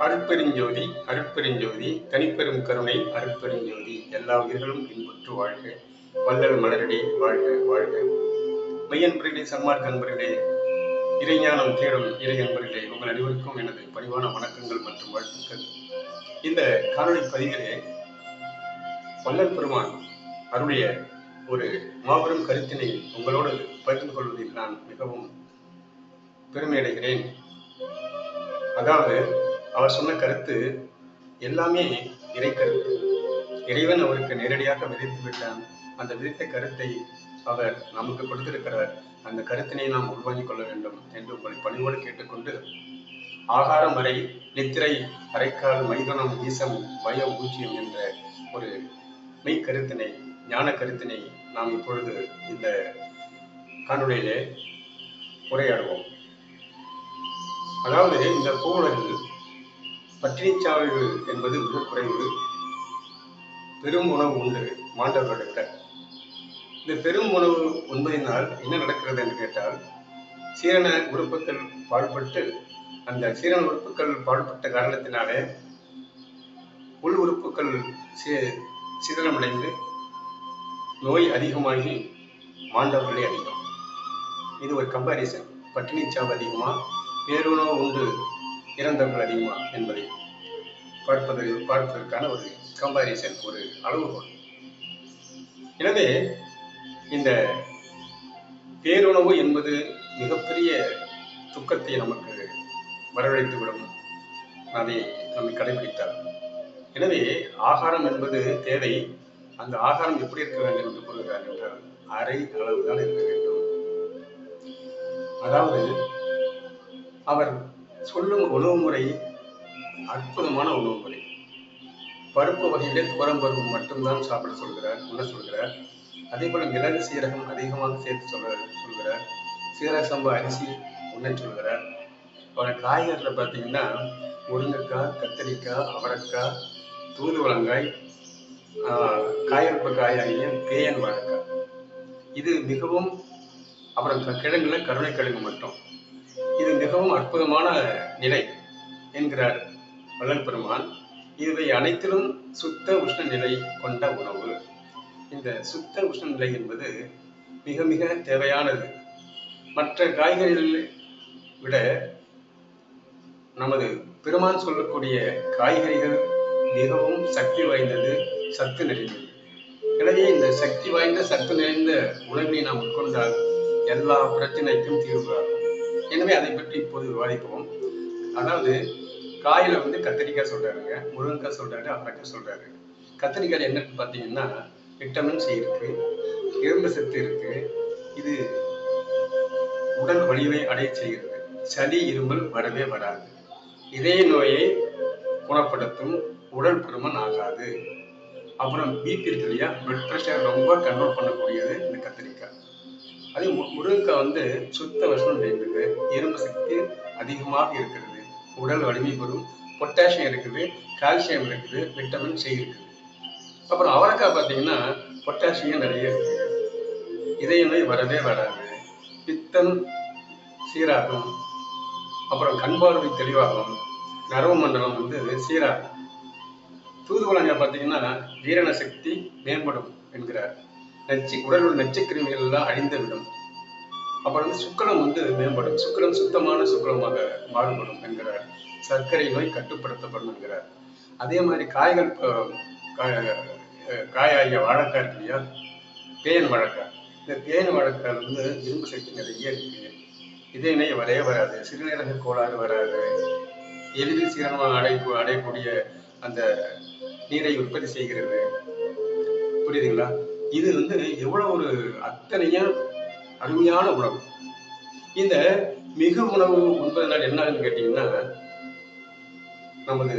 அருட்பெருஞ்சோதி அருட்பெருஞ்சோதி தனிப்பெரும் கருணை அருட்பெருஞ்சோதி எல்லா உயிர்களும் இன்புற்று வாழ்க. வள்ளல் மலரடி வாழ்க வாழ்க. மெய்யன்பர்களே, சன்மார்க்க அன்பர்களே, இறைஞானம் தேடும் இறை அன்பர்களே, உங்கள் அனைவருக்கும் எனது பணிவான வணக்கங்கள் மற்றும் வாழ்த்துக்கள். இந்த காணொளி பதிவிலே வள்ளல் பெருமான் அருளிய ஒரு மாபெரும் கருத்தினை உங்களோடு பகிர்ந்து கொள்வதில் நான் மிகவும் பெருமையடைகிறேன். அதாவது அவர் சொன்ன கருத்து எல்லாமே இறை கருத்து. இறைவன் அவருக்கு நேரடியாக விதைத்து விட்டான். அந்த விதைத்த கருத்தை அவர் நமக்கு கொடுத்திருக்கிறார். அந்த கருத்தினை நாம் உள்வாங்கிக் கொள்ள வேண்டும் என்று உங்களை பணிவோடு கேட்டுக்கொண்டு, ஆகாரம் அறை நித்திரை அரைக்கால் மைதனம் ஈசம் பயம் பூஜ்யம் என்ற ஒரு மெய் கருத்தினை, ஞான கருத்தினை நாம் இப்பொழுது இந்த காணொளியிலே உரையாடுவோம். அதாவது இந்த பூவுலகில் பட்டினிச்சாவு என்பது மிக குறைவு. பெரும் உணவு உண்டு மாண்டவர்களுக்கு. இந்த பெரும் உணவு உண்பதினால் என்ன நடக்கிறது என்று கேட்டால், சீரண உறுப்புகள் பாழ்பட்டு, அந்த சீரண உறுப்புகள் பாழ்பட்ட காரணத்தினாலே உள் உறுப்புகள் சிதலமடைந்து நோய் அதிகமாகி மாண்டவர்களே அதிகம். இது ஒரு கம்பாரிசன். பட்டினிச்சாவு அதிகமா, பேருணவு உண்டு இறந்தவர்கள் அதிகமா என்பதை பார்ப்பதற்கான ஒரு கம்பாரிசன், ஒரு அளவுகோல். எனவே இந்த பேருணவு என்பது மிகப்பெரிய துக்கத்தை நமக்கு வரவழைத்துவிடும், அதை நம்மை கடைபிடித்தார். எனவே ஆகாரம் என்பது தேவை. அந்த ஆகாரம் எப்படி இருக்க வேண்டும் என்று கூறுகிறார் என்றால், அரை அளவுதான் இருக்க வேண்டும். அதாவது அவர் சொல்லும் உணவு முறை அற்புதமான உணவு முறை. பருப்பு வகையிலே துவரம் பருப்பு மட்டும்தான் சாப்பிட சொல்கிறார், உண்ண சொல்கிறார். அதே போல மிளகு சீரகம் அதிகமாக சேர்த்து சொல்கிறார். சீரக சம்பா அரிசி உண்ண சொல்கிறார். அவருடைய காய்கறியில் பார்த்தீங்கன்னா முருங்கைக்காய், கத்தரிக்காய், அவரைக்காய், தூதுவளங்காய், காயற்பு காயாகிய பேயன் வாழைக்காய், இது மிகவும், அப்புறம் கிழங்குல கருணைக்கிழங்கு மட்டும், இது மிகவும் அற்புதமான நிலை என்கிறார் வள்ளல் பெருமான். இவை அனைத்திலும் சுத்த உஷ்ண நிலை கொண்ட உணவு. இந்த சுத்த உஷ்ண நிலை என்பது மிக மிக தேவையானது. மற்ற காய்கறிகளை விட நமது பெருமான் சொல்லக்கூடிய காய்கறிகள் மிகவும் சக்தி வாய்ந்தது, சத்து நிறைந்தது. எனவே இந்த சக்தி வாய்ந்த சத்து நிறைந்த உணவினை நாம் உட்கொண்டால் எல்லா பிரச்சனைக்கும் தீர்வு ஆகும். எனவே அதை பற்றி இப்போது விவாதிப்போம். அதாவது காயில கத்திரிக்காய் சொல்றாருங்க, முருங்கைக்காய் சொல்றாரு, அவரைக்காய் சொல்றாரு. கத்திரிக்காய் என்னன்னு பார்த்தீங்கன்னா விட்டமின் சி இருக்கு, இரும்பு சத்து இருக்கு. இது உடல் வலிவை அடைய செய்கிறது. சளி இருமல் வரவே வராது. இதய நோயை குணப்படுத்தும், உடல் பருமன் ஆகாது. அப்புறம் பிபி இருக்கு இல்லையா, பிளட் ப்ரெஷர் ரொம்ப கண்ட்ரோல் பண்ணக்கூடியது இந்த கத்திரிக்காய். அதே முருங்கைக்காய் சுத்த விஷம் நிறைந்தது, இரும்பு சக்தி அதிகமாக இருக்கிறது, உடல் வலிமை பெறும், பொட்டாசியம் இருக்குது, கால்சியம் இருக்குது, விட்டமின் சி இருக்குது. அப்புறம் அவரைக்காய் பார்த்தீங்கன்னா பொட்டாசியம் நிறைய இருக்கு, இதய நோய் வரவே வராது, பித்தம் சீராகும், அப்புறம் கண் பார்வை தெளிவாகும், நரம்பு மண்டலம் சீராகும். தூதுவளங்காய் பார்த்தீங்கன்னா ஜீரண சக்தி மேம்படும் என்கிறார். உடல் உள்ள நச்சுக்கிருமிகள் எல்லாம் அழிந்து விடும். அப்புறம் சுக்கரம் மேம்படும், சுக்கரம் சுத்தமான சுக்கரமாக மாறுபடும் என்கிறார். சர்க்கரை நோய் கட்டுப்படுத்தப்படும் என்கிறார். அதே மாதிரி காயாகிய வாழைக்காய் இருக்கு இல்லையா, பேன் வாழைக்காய். இந்த பேன் வாழைக்காய் இரும்பு சக்தி நிறைய இருக்கு, இதய நோய் வரவே வராது, சிறுநீரக கோளாறு வராது, எளிதில் சீரணமாக அடையக்கூடிய அந்த நீரை உற்பத்தி செய்கிறது. புரியுதுங்களா? இது எவ்வளவு ஒரு அத்தனையும் அருமையான உணவு. இந்த மிக உணவு உண்பதனால் என்ன ஆகுன்னு கேட்டீங்கன்னா, நமது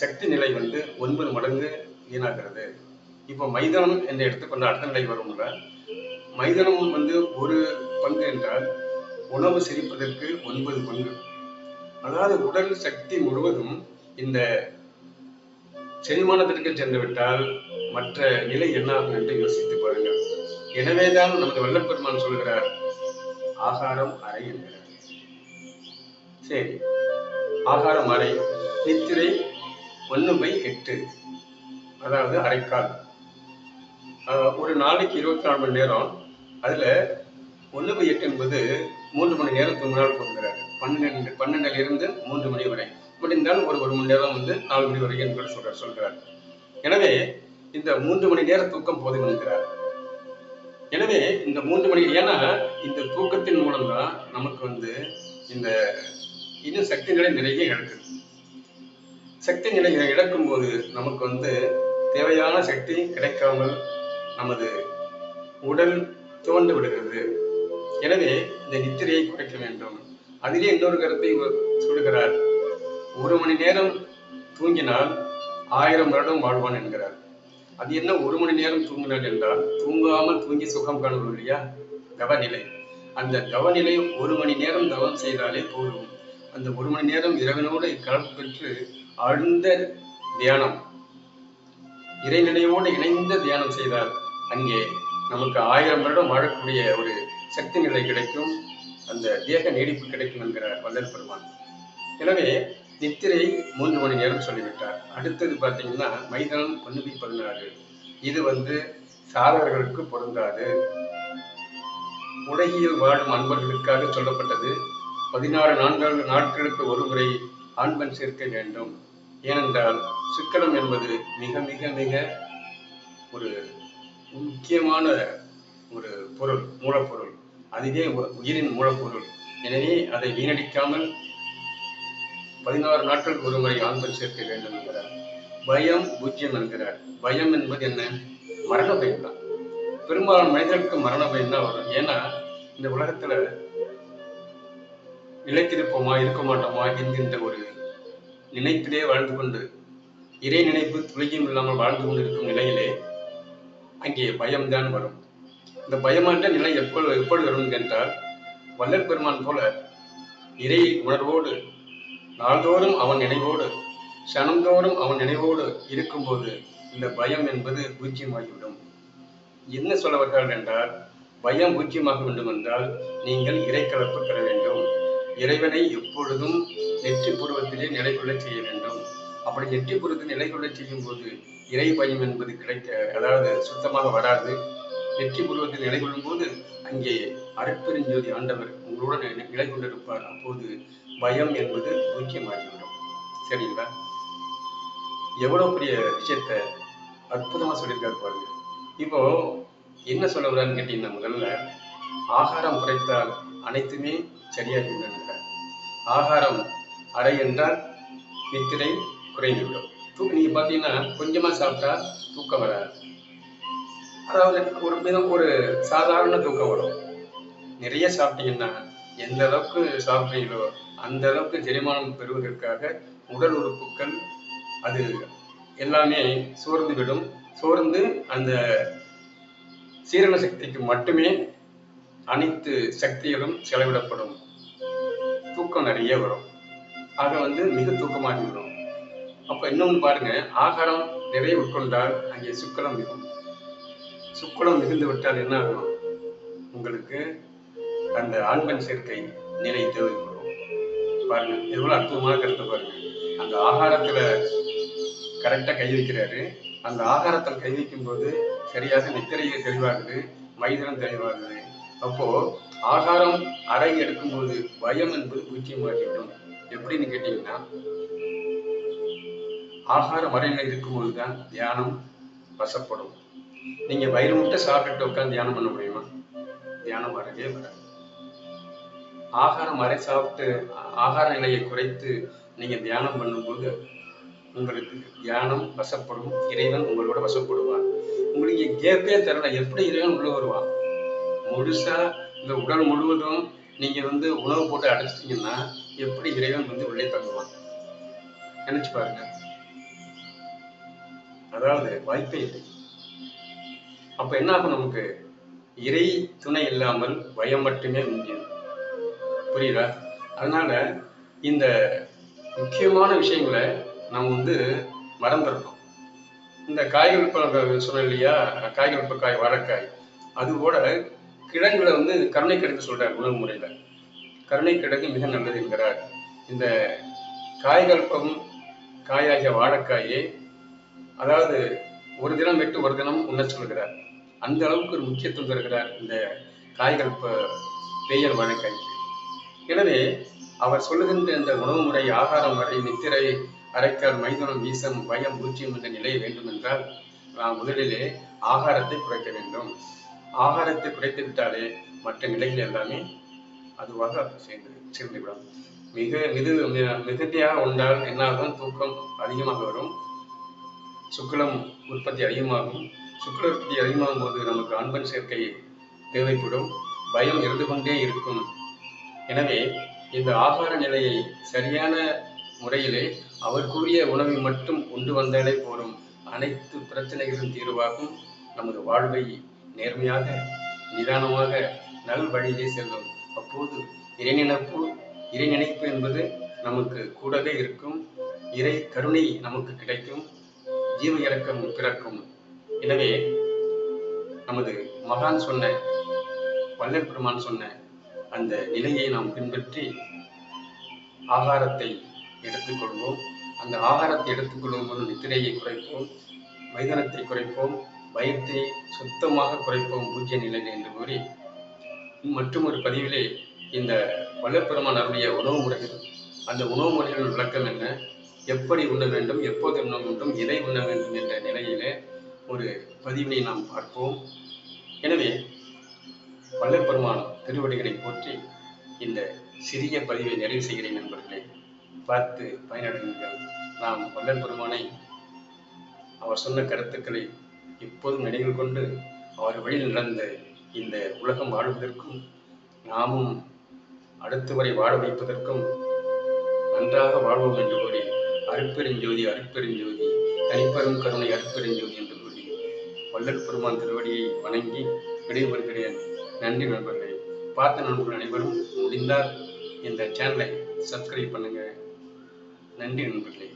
சக்தி நிலை 9 மடங்கு வீணாகிறது. இப்போ மைதானம் என்று எடுத்துக்கொண்ட அடுத்த நிலை வரும்ல, மைதானம் ஒரு பங்கு என்றால் உணவு செரிப்பதற்கு 9 பங்கு. அதாவது உடல் சக்தி முழுவதும் இந்த செரிமானத்திற்கு சென்று விட்டால் மற்ற நிலை என்ன ஆகும் என்று யோசித்து பாருங்கள். எனவேதான் நமது வள்ளல் பெருமான் சொல்கிறார், ஆகாரம் அறை என்கிறார். சரி, ஆகாரம் அறை நித்திரை 1/8, அதாவது அரைக்கால். ஒரு நாளைக்கு 24 மணி நேரம். அதுல 1/8 என்பது 3 மணி நேரம் தூங்கினால் போகிறார். 12 இருந்து 3 மணி வரை, முடிந்தால் ஒரு மணி நேரம் 4 மணி வரை என்று சொல்றார். எனவே இந்த 3 மணி நேர தூக்கம் போதும் என்கிறார். எனவே இந்த 3 மணி, ஏன்னா இந்த தூக்கத்தின் மூலம்தான் நமக்கு இந்த இன்னும் சக்தி நிலை நிறைய இழக்குது. சக்தி நிலை இழக்கும் போது நமக்கு தேவையான சக்தி கிடைக்காமல் நமது உடல் துவண்டு விடுகிறது. எனவே இந்த நித்திரையை குறைக்க வேண்டும். அதிலே இன்னொரு கருத்தை சொல்லுகிறார். 1 மணி நேரம் தூங்கினால் 1000 வருடம் வாழ்வான் என்கிறார். அது என்ன 1 மணி நேரம் தூங்கினால் என்றால், தூங்காமல் தூங்கி சுகம் காணுவோம் இல்லையா, தவநிலை. அந்த தவநிலை 1 மணி நேரம் தவம் செய்தாலே போதும். அந்த 1 மணி நேரம் இறைவனோடு கலப்பு பெற்று ஆழ்ந்த தியானம், இறைநிலையோடு இணைந்த தியானம் செய்தால் அங்கே நமக்கு 1000 வருடம் வாழக்கூடிய ஒரு சக்தி நிலை கிடைக்கும், அந்த தேக நீடிப்பு கிடைக்கும் என்கிறார் வள்ளல் பெருமான். எனவே நித்திரை 3 மணி நேரம் சொல்லிவிட்டார். அடுத்தது பார்த்தீங்கன்னா மைதானம் 1/16. இது சாதகர்களுக்கு பொருந்தாது. உலகில் வாழும் அன்பர்களுக்காக சொல்லப்பட்டது. 16 நாட்களுக்கு ஒரு முறை ஆண் பெண் சேர்க்க வேண்டும். ஏனென்றால் சுக்கிலம் என்பது மிக மிக மிக ஒரு முக்கியமான ஒரு பொருள், மூலப்பொருள். அதுவே உயிரின் மூலப்பொருள். எனவே அதை வீணடிக்காமல் 16 நாட்களுக்கு ஒரு முறை ஆண் பெண் சேர்க்க வேண்டும் என்கிறார். பயம் பூஜ்யம் என்கிறார். பயம் என்பது என்ன? மரண பயம் தான். பெரும்பாலான மனிதர்களுக்கு மரண பயம் தான் வரும். ஏன்னா இந்த உலகத்துல நிலைத்திருப்போமா இருக்க மாட்டோமா என்கின்ற ஒரு நினைப்பிலே வாழ்ந்து கொண்டு, இறை நினைப்பு துளியும் இல்லாமல் வாழ்ந்து கொண்டு இருக்கும் நிலையிலே அங்கே பயம்தான் வரும். இந்த பயமற்ற நிலை எப்பொழுது வரும் என்றால், வள்ளல் பெருமான் போல இறை உணர்வோடு நாள்தோறும் அவன் நினைவோடு சனந்தோறும் அவன் நினைவோடு இருக்கும்போது இந்த பயம் என்பது பூஜ்யமாகிவிடும். என்ன சொல்ல வருகிறார்கள் என்றால், பயம் பூஜ்யமாக வேண்டும் என்றால் நீங்கள் இறை கலப்பு பெற வேண்டும். இறைவனை எப்பொழுதும் நெற்றி பூர்வத்திலே நிலை கொள்ள செய்ய வேண்டும். அப்படி நெற்றி பூர்வத்தில் நிலை கொள்ள செய்யும் போது இறை பயம் என்பது அதாவது சுத்தமாக வராது. நெற்றி பூர்வத்தில் நிலை கொள்ளும் போது அங்கே அருட்பெருஞ்சோதி ஆண்டவர் உங்களுடன் நிலை கொண்டிருப்பார். அப்போது பயம் என்பது பூஜ்யமாகிவிடும். சரிங்களா? எவ்வளவு பெரிய விஷயத்த அற்புதமா சொல்லியிருக்காரு பாருங்க. இப்போ என்ன சொல்ல வர்றான்னு கேட்டீங்கன்னா, முதல்ல ஆகாரம் குறைத்தால் அனைத்துமே சரியாகிவிடும். ஆகாரம் அறை என்றால் நித்திரை குறைந்துவிடும். நீங்க பாத்தீங்கன்னா கொஞ்சமா சாப்பிட்டா தூக்கம் வராது. அதாவது ஒரு சாதாரண தூக்கம் வரும். நிறைய சாப்பிட்டீங்கன்னா எந்த அளவுக்கு சாப்பிட்டீங்களோ அந்த அளவுக்கு செரிமானம் பெறுவதற்காக உடல் உறுப்புகள் அது எல்லாமே சோர்ந்து விடும். சோர்ந்து அந்த சீரண சக்திக்கு மட்டுமே அனைத்து சக்திகளும் செலவிடப்படும். தூக்கம் நிறைய வரும். ஆக மிக தூக்கமாகி விடும். அப்ப இன்னொன்று பாருங்க, ஆகாரம் நிறைய உட்கொண்டால் அங்கே சுக்கிலம் மிகும். சுக்கிலம் மிகுந்து விட்டால் என்ன ஆகும்? உங்களுக்கு அந்த ஆண் பெண் சேர்க்கை நிலை தேவைப்படும். பாருங்க எவ்வளவு அற்புதமான கருத்தை பாருங்க. அந்த ஆகாரத்துல கரெக்டா கை வைக்கிறாரு. அந்த ஆகாரத்தில் கை வைக்கும் போது சரியாக நித்திரையை தெளிவாகுது, மைதானம் தெளிவாகுது. அப்போ ஆகாரம் அறை எடுக்கும்போது பயம் என்பது பூஜ்யமாகிவிடும். எப்படின்னு கேட்டீங்கன்னா, ஆகாரம் அறையில இருக்கும்போதுதான் தியானம் வசப்படும். நீங்க வயிறு முட்டை சாப்பிட்டுட்டு உட்காந்து தியானம் பண்ண முடியுமா? தியானம் வரவே வராது. ஆகாரம் அறை சாப்பிட்டு ஆகார நிலையை குறைத்து நீங்க தியானம் பண்ணும்போது உங்களுக்கு தியானம் வசப்படும். இறைவன் உங்களோட வசப்படுவான். உங்களுக்கு கேப்பே தரல, எப்படி இறைவன் உள்ள வருவான்? முழுசா இந்த உடல் முழுவதும் நீங்க உணவு போட்டு அடைச்சிட்டீங்கன்னா எப்படி இறைவன் உள்ளே தங்குவான்? நினைச்சு பாருங்க. அதாவது வாய்ப்பே இல்லை. அப்ப என்ன ஆகும்? நமக்கு இறை துணை இல்லாமல் பயம் மட்டுமே முக்கியம். புரியுதா? அதனால இந்த முக்கியமான விஷயங்களை நாம் மறந்துடணும். இந்த காய்கறி சொன்ன இல்லையா, காய் வாழைக்காய், அது கூட கிழங்குல கருணை கிழங்கு சொல்றார் உணவு முறையில. கருணை கிழங்கு மிக நல்லது என்கிறார். இந்த காய்கல்பம் காயாகிய வாழைக்காயை, அதாவது ஒரு தினம் விட்டு ஒரு தினம் உண்ண சொல்கிறார். அந்த அளவுக்கு ஒரு முக்கியத்துவம் தருகிறார் இந்த காய்கள் பெயர் வாழைக்காய்க்கு. எனவே அவர் சொல்லுகின்ற இந்த உணவு முறை, ஆகாரம் வரை, நித்திரை, அரைக்கால், மைதுனம், வீசம், பயம், பூச்சியம் என்ற நிலை வேண்டும் என்றால் நாம் முதலிலே ஆகாரத்தை குறைக்க வேண்டும். ஆகாரத்தை குறைத்து விட்டாலே மற்ற நிலைகள் எல்லாமே அதுவாக சேர்ந்துவிடும். மிகுதியாக உண்டால் என்னாகும்? தூக்கம் அதிகமாக வரும், சுக்லம் உற்பத்தி அதிகமாகும். சுக்ல உற்பத்தி அதிகமாகும் போது நமக்கு அன்பன் சேர்க்கை தேவைப்படும், பயம் இருந்து கொண்டே இருக்கும். எனவே இந்த ஆகார நிலையை சரியான முறையிலே அவருக்குரிய உணவை மட்டும் உண்டு வந்தாலே போரும். அனைத்து பிரச்சனைகளும் தீர்வாகும். நமது வாழ்வை நேர்மையாக, நிதானமாக, நல் வழியிலே செல்லும். அப்போது இறை நினைப்பு என்பது நமக்கு கூடவே இருக்கும். இறை கருணை நமக்கு கிடைக்கும். ஜீவ இறக்கம் பிறக்கும். எனவே நமது மகான் சொன்ன, வள்ளல் பெருமான் சொன்ன அந்த நிலையை நாம் பின்பற்றி ஆகாரத்தை எடுத்துக்கொள்வோம். அந்த ஆகாரத்தை எடுத்துக்கொள்ளும் போது நித்திரையை குறைப்போம், மைதானத்தை குறைப்போம், பயத்தை சுத்தமாக குறைப்போம் பூஜ்ய நிலையில் என்று கூறி, மற்றும் ஒரு பதிவிலே இந்த வள்ளல் பெருமான் அருளிய உணவு முறைகள், அந்த உணவு முறைகளின் விளக்கம் என்ன, எப்படி உண்ண வேண்டும், எப்போது உண்ண வேண்டும், எதை உண்ண வேண்டும் என்ற நிலையிலே ஒரு பதிவினை நாம் பார்ப்போம். எனவே வள்ளல் பெருமான் திருவடிகளை போற்றி இந்த சிறிய பதிவை நிறைவு செய்கிறேன் நண்பர்களே. பார்த்து பயனடைங்கள். நாம் வள்ளல் பெருமானை, அவர் சொன்ன கருத்துக்களை எப்போதும் நினைவு கொண்டு அவர் வழியில் நடந்த இந்த உலகம் வாழ்வதற்கும் நாமும் அடுத்து வரை வாழ வைப்பதற்கும் நன்றாக வாழ்வோம் என்று கூறி, அருட்பெருஞ்சோதி அருட்பெருஞ்சோதி தனிப்பெரும் கருணை அருட்பெருஞ்சோதி என்று கூறி வள்ளல் பெருமான் திருவடியை வணங்கி விடைபெறுகிறேன். நன்றி நண்பர்களே. பார்த்த நண்பர்கள் அனைவரும் முடிந்தால் இந்த சேனலை சப்ஸ்கிரைப் பண்ணுங்க. நன்றி நண்பர்களே.